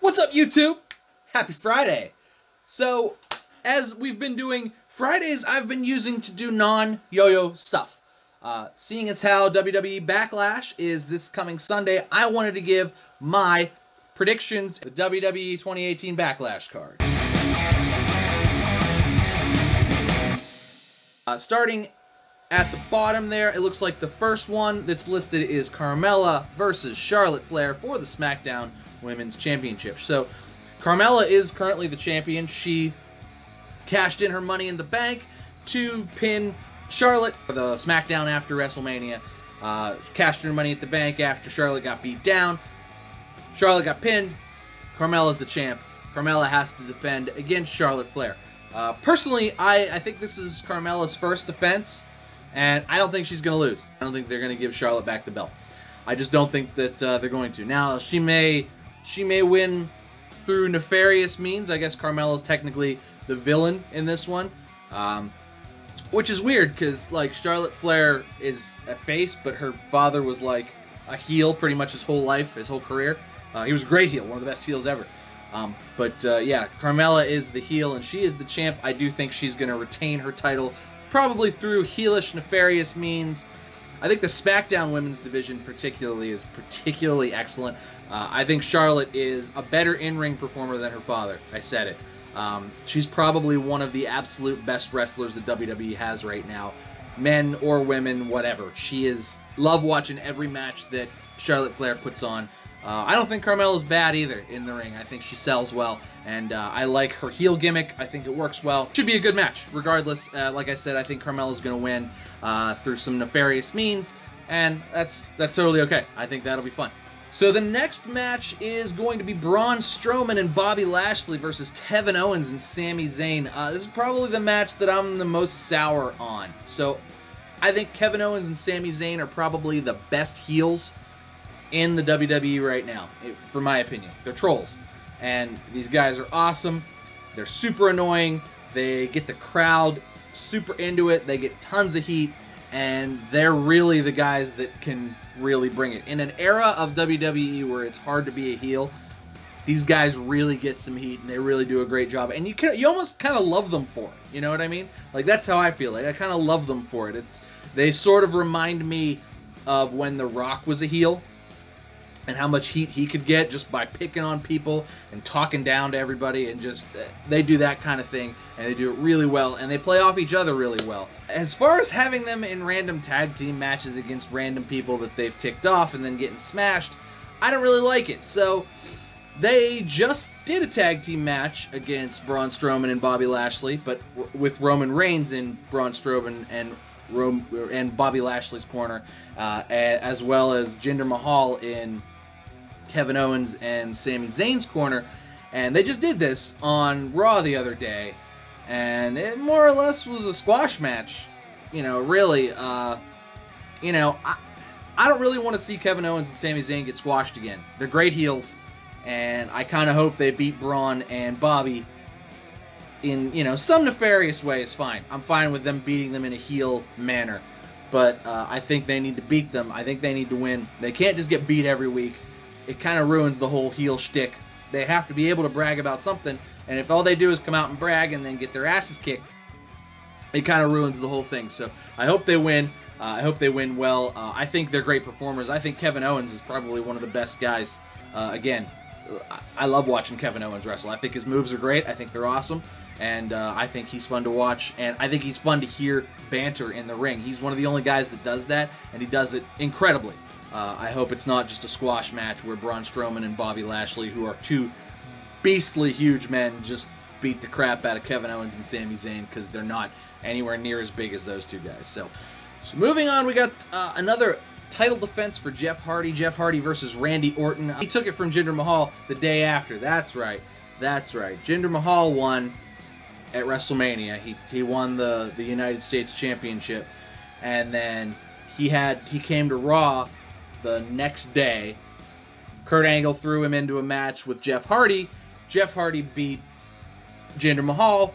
What's up, YouTube? Happy Friday. So, as we've been doing, Fridays I've been using to do non-yo-yo stuff. Seeing as how WWE Backlash is this coming Sunday, I wanted to give my predictions for the WWE 2018 Backlash card. Starting at the bottom there, it looks like the first one that's listed is Carmella versus Charlotte Flair for the SmackDown Women's Championship. So, Carmella is currently the champion. She cashed in her Money in the Bank to pin Charlotte for the SmackDown after WrestleMania. Cashed in her Money at the Bank after Charlotte got beat down. Charlotte got pinned. Carmella's the champ. Carmella has to defend against Charlotte Flair. Personally, I think this is Carmella's first defense, and I don't think she's going to lose. I don't think they're going to give Charlotte back the belt. I just don't think that they're going to. Now, she may win through nefarious means. I guess Carmella's technically the villain in this one, which is weird because, like, Charlotte Flair is a face, but her father was like a heel pretty much his whole life, his whole career. He was a great heel, one of the best heels ever. Yeah, Carmella is the heel and she is the champ. I do think she's going to retain her title, probably through heelish, nefarious means. I think the SmackDown Women's Division particularly is particularly excellent. I think Charlotte is a better in-ring performer than her father. I said it. She's probably one of the absolute best wrestlers that WWE has right now. Men or women, whatever. She is... Love watching every match that Charlotte Flair puts on. I don't think Carmella's bad either in the ring. I think she sells well, and I like her heel gimmick. I think it works well. Should be a good match. Regardless, like I said, I think Carmella's going to win through some nefarious means, and that's totally okay. I think that'll be fun. So the next match is going to be Braun Strowman and Bobby Lashley versus Kevin Owens and Sami Zayn. This is probably the match that I'm the most sour on. So I think Kevin Owens and Sami Zayn are probably the best heels in the WWE right now, for my opinion. They're trolls. And these guys are awesome. They're super annoying. They get the crowd super into it. They get tons of heat. And they're really the guys that can really bring it. In an era of WWE where it's hard to be a heel, these guys really get some heat and they really do a great job. And you almost kind of love them for it. You know what I mean? Like, that's how I feel. Like, I kind of love them for it. They sort of remind me of when The Rock was a heel and how much heat he could get just by picking on people and talking down to everybody, and just, they do that kind of thing, and they do it really well, and they play off each other really well. As far as having them in random tag team matches against random people that they've ticked off and then getting smashed, I don't really like it. So they just did a tag team match against Braun Strowman and Bobby Lashley, but with Roman Reigns in Braun Strowman and Bobby Lashley's corner, as well as Jinder Mahal in Kevin Owens and Sami Zayn's corner, and they just did this on Raw the other day, and it more or less was a squash match. You know, really, I don't really want to see Kevin Owens and Sami Zayn get squashed again. They're great heels, and I kind of hope they beat Braun and Bobby in, some nefarious way is fine. I'm fine with them beating them in a heel manner, but I think they need to beat them. I think they need to win. They can't just get beat every week. It kind of ruins the whole heel shtick. They have to be able to brag about something, and if all they do is come out and brag and then get their asses kicked, it kind of ruins the whole thing. So I hope they win. I hope they win well. I think they're great performers. I think Kevin Owens is probably one of the best guys. Again, I love watching Kevin Owens wrestle. I think his moves are great. I think they're awesome. And I think he's fun to watch, and I think he's fun to hear banter in the ring. He's one of the only guys that does that, and he does it incredibly. I hope it's not just a squash match where Braun Strowman and Bobby Lashley, who are two beastly huge men, just beat the crap out of Kevin Owens and Sami Zayn, because they're not anywhere near as big as those two guys. So moving on, we got another title defense for Jeff Hardy. Jeff Hardy versus Randy Orton. He took it from Jinder Mahal the day after. That's right. That's right. Jinder Mahal won at WrestleMania. He won the United States Championship, and then he came to Raw the next day. Kurt Angle threw him into a match with Jeff Hardy. Jeff Hardy beat Jinder Mahal,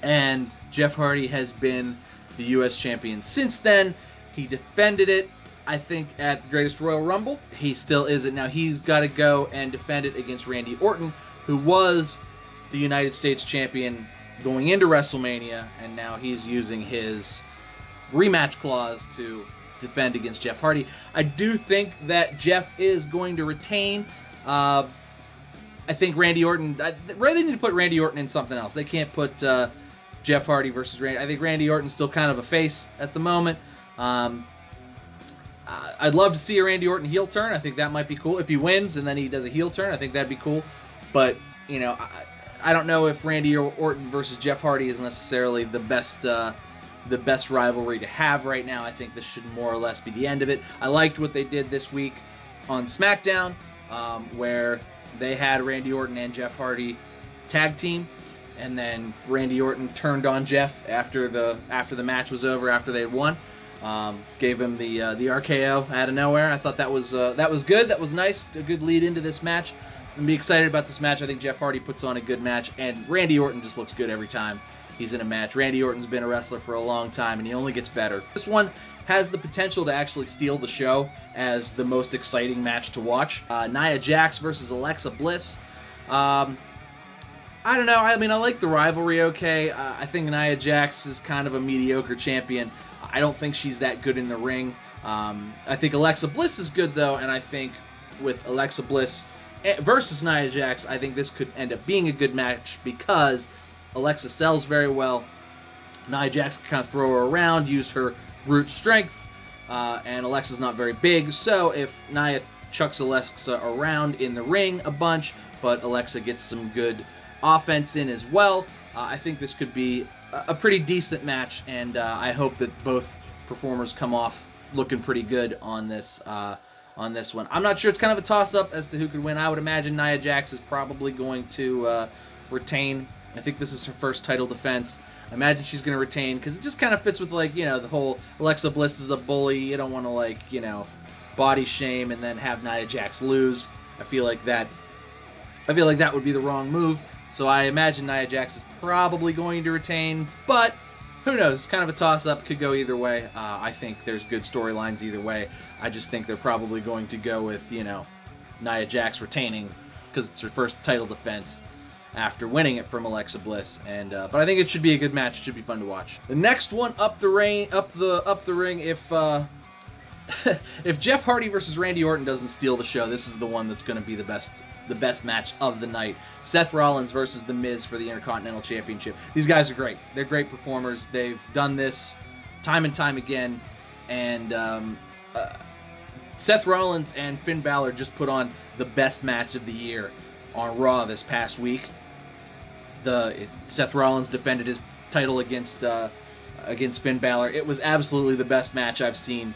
and Jeff Hardy has been the U.S. champion since then. He defended it I think, at the Greatest Royal Rumble. He still isn't. Now, he's got to go and defend it against Randy Orton, who was the United States champion going into WrestleMania, and now he's using his rematch clause to defend against Jeff Hardy. I do think that Jeff is going to retain. I think Randy Orton... they need to put Randy Orton in something else. They can't put Jeff Hardy versus Randy. I think Randy Orton's still kind of a face at the moment. I'd love to see a Randy Orton heel turn. I think that might be cool. If he wins and then he does a heel turn, I think that'd be cool. But, you know, I don't know if Randy Orton versus Jeff Hardy is necessarily the best rivalry to have right now. I think this should more or less be the end of it. I liked what they did this week on SmackDown, where they had Randy Orton and Jeff Hardy tag team, and then Randy Orton turned on Jeff after the match was over, after they had won. Gave him the RKO out of nowhere. I thought that was good. That was nice. A good lead into this match. I'm be excited about this match. I think Jeff Hardy puts on a good match, and Randy Orton just looks good every time he's in a match. Randy Orton's been a wrestler for a long time, and he only gets better. This one has the potential to actually steal the show as the most exciting match to watch. Nia Jax versus Alexa Bliss. I don't know. I mean, I like the rivalry okay. I think Nia Jax is kind of a mediocre champion. I don't think she's that good in the ring. I think Alexa Bliss is good, though, and I think with Alexa Bliss versus Nia Jax, I think this could end up being a good match because Alexa sells very well. Nia Jax can kind of throw her around, use her brute strength, and Alexa's not very big, so if Nia chucks Alexa around in the ring a bunch, but Alexa gets some good offense in as well, I think this could be a pretty decent match, and I hope that both performers come off looking pretty good on this one. I'm not sure. It's kind of a toss-up as to who could win. I would imagine Nia Jax is probably going to retain. I think this is her first title defense. I imagine she's going to retain because it just kind of fits with, like, you know, the whole Alexa Bliss is a bully. You don't want to, like, you know, body shame and then have Nia Jax lose. I feel like that would be the wrong move. So I imagine Nia Jax is probably going to retain, but who knows? It's kind of a toss-up. Could go either way. I think there's good storylines either way. I just think they're probably going to go with, you know, Nia Jax retaining because it's her first title defense after winning it from Alexa Bliss. And but I think it should be a good match. It should be fun to watch. The next one up the ring. If if Jeff Hardy versus Randy Orton doesn't steal the show, this is the one that's going to be the best match of the night. Seth Rollins versus The Miz for the Intercontinental Championship. These guys are great. They're great performers. They've done this time and time again. And Seth Rollins and Finn Balor just put on the best match of the year on Raw this past week. Seth Rollins defended his title against Finn Balor. It was absolutely the best match I've seen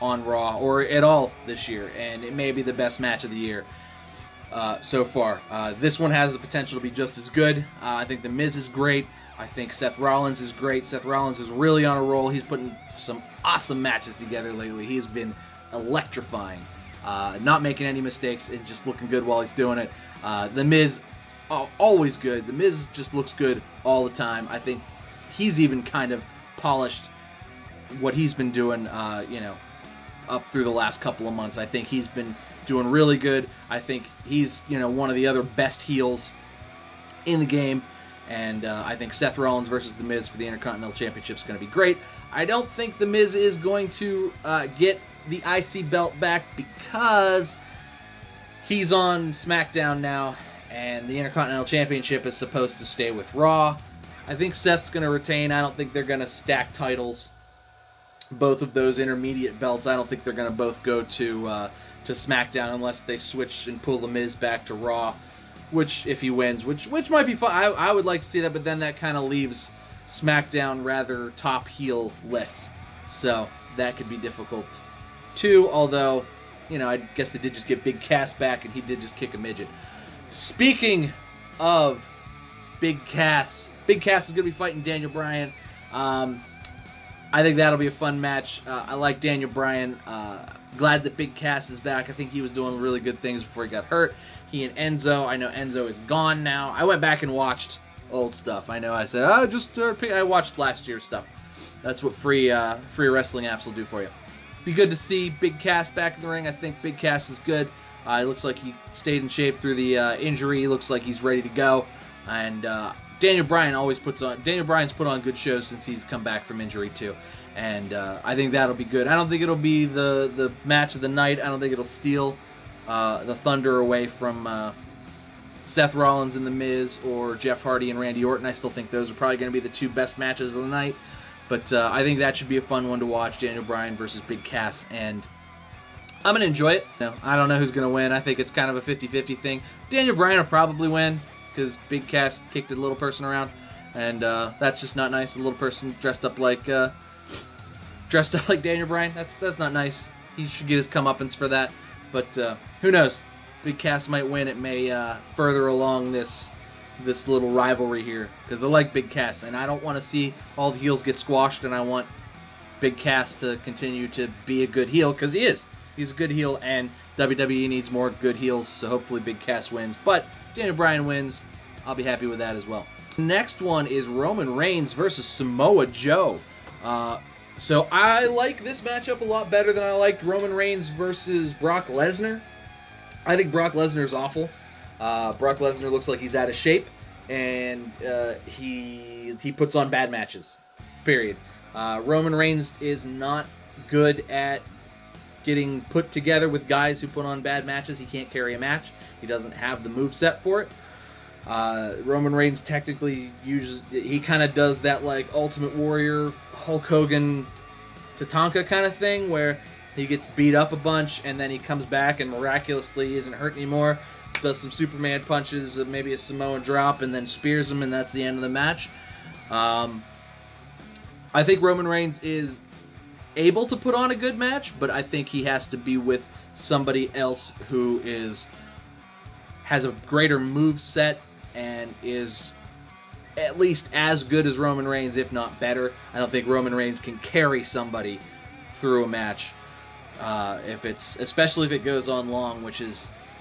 on Raw or at all this year, and it may be the best match of the year so far. This one has the potential to be just as good. I think The Miz is great. I think Seth Rollins is great. Seth Rollins is really on a roll. He's putting some awesome matches together lately. He's been electrifying, not making any mistakes and just looking good while he's doing it. The Miz, always good. The Miz just looks good all the time. I think he's even kind of polished what he's been doing, you know, up through the last couple of months. I think he's been doing really good. I think he's, you know, one of the other best heels in the game. And I think Seth Rollins versus The Miz for the Intercontinental Championship is going to be great. I don't think The Miz is going to get the IC belt back because he's on SmackDown now, and the Intercontinental Championship is supposed to stay with Raw. I think Seth's going to retain. I don't think they're going to stack titles. Both of those intermediate belts, I don't think they're going to both go to SmackDown unless they switch and pull The Miz back to Raw, which, if he wins, which might be fun. I would like to see that, but then that kind of leaves SmackDown rather top heel-less, so that could be difficult too, although, you know, I guess they did just get Big Cass back, and he did just kick a midget. Speaking of Big Cass is going to be fighting Daniel Bryan. I think that'll be a fun match. I like Daniel Bryan. Glad that Big Cass is back. I think he was doing really good things before he got hurt. He and Enzo. I know Enzo is gone now. I went back and watched old stuff. I know I said, I watched last year's stuff. That's what free wrestling apps will do for you. be good to see Big Cass back in the ring. I think Big Cass is good. It looks like he stayed in shape through the injury. He looks like he's ready to go. And Daniel Bryan always Daniel Bryan's put on good shows since he's come back from injury too. And I think that'll be good. I don't think it'll be the match of the night. I don't think it'll steal the thunder away from Seth Rollins and The Miz or Jeff Hardy and Randy Orton. I still think those are probably going to be the two best matches of the night. But I think that should be a fun one to watch, Daniel Bryan versus Big Cass. And I'm going to enjoy it. I don't know who's going to win. I think it's kind of a 50-50 thing. Daniel Bryan will probably win because Big Cass kicked a little person around. And that's just not nice. A little person dressed up like Daniel Bryan. That's not nice. He should get his comeuppance for that. But who knows? Big Cass might win. It may further along this little rivalry here, because I like Big Cass, and I don't want to see all the heels get squashed, and I want Big Cass to continue to be a good heel, because he is. He's a good heel, and WWE needs more good heels, so hopefully Big Cass wins. But if Daniel Bryan wins, I'll be happy with that as well. Next one is Roman Reigns versus Samoa Joe. So I like this matchup a lot better than I liked Roman Reigns versus Brock Lesnar. I think Brock Lesnar is awful. Brock Lesnar looks like he's out of shape, and he puts on bad matches, period. Roman Reigns is not good at getting put together with guys who put on bad matches. He can't carry a match. He doesn't have the moveset for it. Roman Reigns technically he kind of does that like Ultimate Warrior, Hulk Hogan, Tatanka kind of thing, where he gets beat up a bunch and then he comes back and miraculously isn't hurt anymore. Does some Superman punches, maybe a Samoan drop, and then spears him, and that's the end of the match. I think Roman Reigns is able to put on a good match, but I think he has to be with somebody else who has a greater move set and is at least as good as Roman Reigns, if not better. I don't think Roman Reigns can carry somebody through a match, especially if it goes on long, which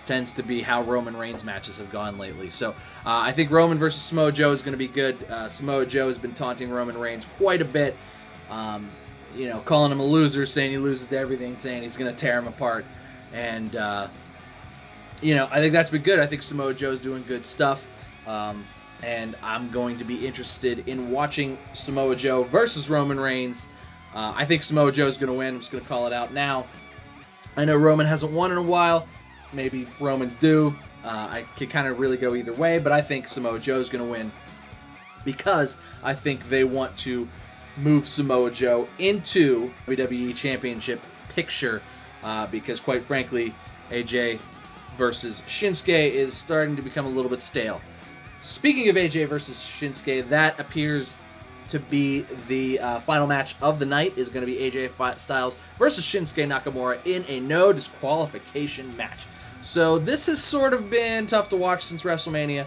tends to be how Roman Reigns matches have gone lately. So I think Roman versus Samoa Joe is going to be good. Samoa Joe has been taunting Roman Reigns quite a bit, calling him a loser, saying he loses to everything, saying he's going to tear him apart. And, I think that's been good. I think Samoa Joe's doing good stuff. And I'm going to be interested in watching Samoa Joe versus Roman Reigns. I think Samoa Joe's going to win. I'm just going to call it out now. I know Roman hasn't won in a while. Maybe Roman's due. I could kind of really go either way, but I think Samoa Joe's going to win because I think they want to move Samoa Joe into WWE Championship picture because, quite frankly, AJ versus Shinsuke is starting to become a little bit stale. Speaking of AJ versus Shinsuke, that appears to be the final match of the night. Is going to be AJ Styles versus Shinsuke Nakamura in a no disqualification match. So this has sort of been tough to watch since WrestleMania.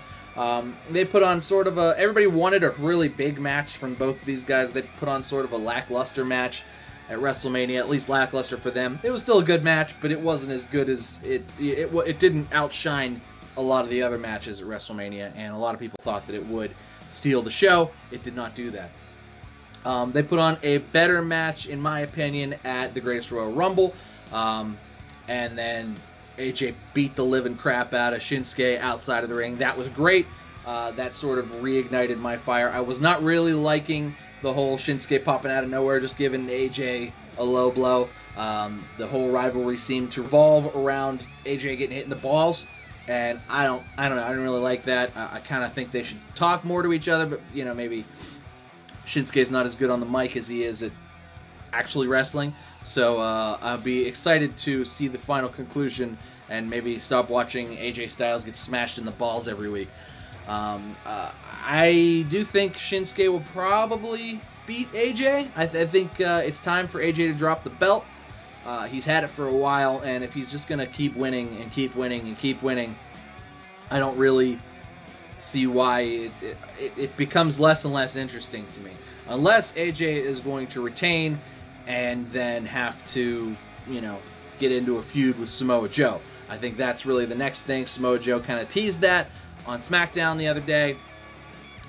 They put on sort of everybody wanted a really big match from both of these guys. They put on sort of a lackluster match at WrestleMania, at least lackluster for them. It was still a good match, but it wasn't as good as it didn't outshine a lot of the other matches at WrestleMania, and a lot of people thought that it would steal the show. It did not do that. They put on a better match, in my opinion, at the Greatest Royal Rumble, and then AJ beat the living crap out of Shinsuke outside of the ring. That was great. That sort of reignited my fire. I was not really liking the whole Shinsuke popping out of nowhere, just giving AJ a low blow. The whole rivalry seemed to revolve around AJ getting hit in the balls, and I don't know. I don't really like that. I kind of think they should talk more to each other, but maybe Shinsuke's not as good on the mic as he is at actually wrestling. So I'll be excited to see the final conclusion and maybe stop watching AJ Styles get smashed in the balls every week. I do think Shinsuke will probably beat AJ. I think it's time for AJ to drop the belt. He's had it for a while, and if he's just going to keep winning and keep winning and keep winning, I don't really see why it becomes less and less interesting to me. Unless AJ is going to retain and then have to, get into a feud with Samoa Joe. I think that's really the next thing. Samoa Joe kind of teased that on SmackDown the other day.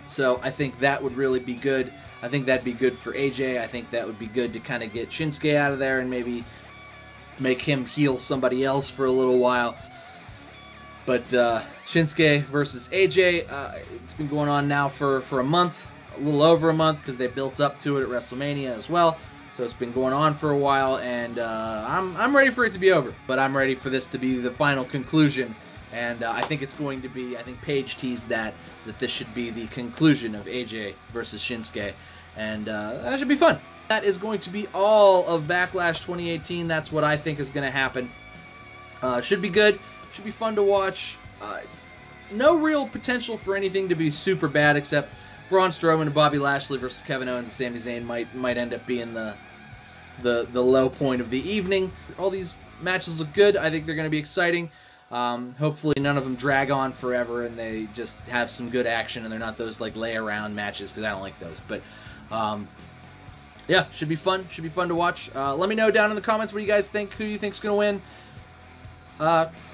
So I think that would really be good. I I think that'd be good for AJ. I think that would be good to kind of get Shinsuke out of there and maybe make him heal somebody else for a little while. But Shinsuke versus AJ, it's been going on now for a month, a little over a month, because they built up to it at WrestleMania as well. So it's been going on for a while, and I'm ready for it to be over. But I'm ready for this to be the final conclusion, and I think it's going to be, I think Paige teased that this should be the conclusion of AJ versus Shinsuke, and that should be fun. That is going to be all of Backlash 2018. That's what I think is going to happen. Should be good. Should be fun to watch. No real potential for anything to be super bad, except Braun Strowman and Bobby Lashley versus Kevin Owens and Sami Zayn might end up being the low point of the evening. All these matches look good. I think they're going to be exciting. Hopefully none of them drag on forever and they just have some good action and they're not those like lay around matches, because I don't like those. But yeah, should be fun. Should be fun to watch. Let me know down in the comments what you guys think. Who you think's going to win?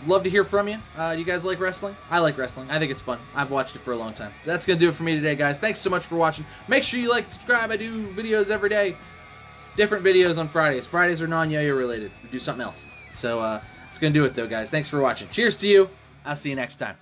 Love to hear from you. You guys like wrestling? I like wrestling. I think it's fun. I've watched it for a long time. That's going to do it for me today, guys. Thanks so much for watching. Make sure you like and subscribe. I do videos every day. Different videos on Fridays. Fridays are non-yo-yo related. We do something else. So, it's going to do it, though, guys. Thanks for watching. Cheers to you. I'll see you next time.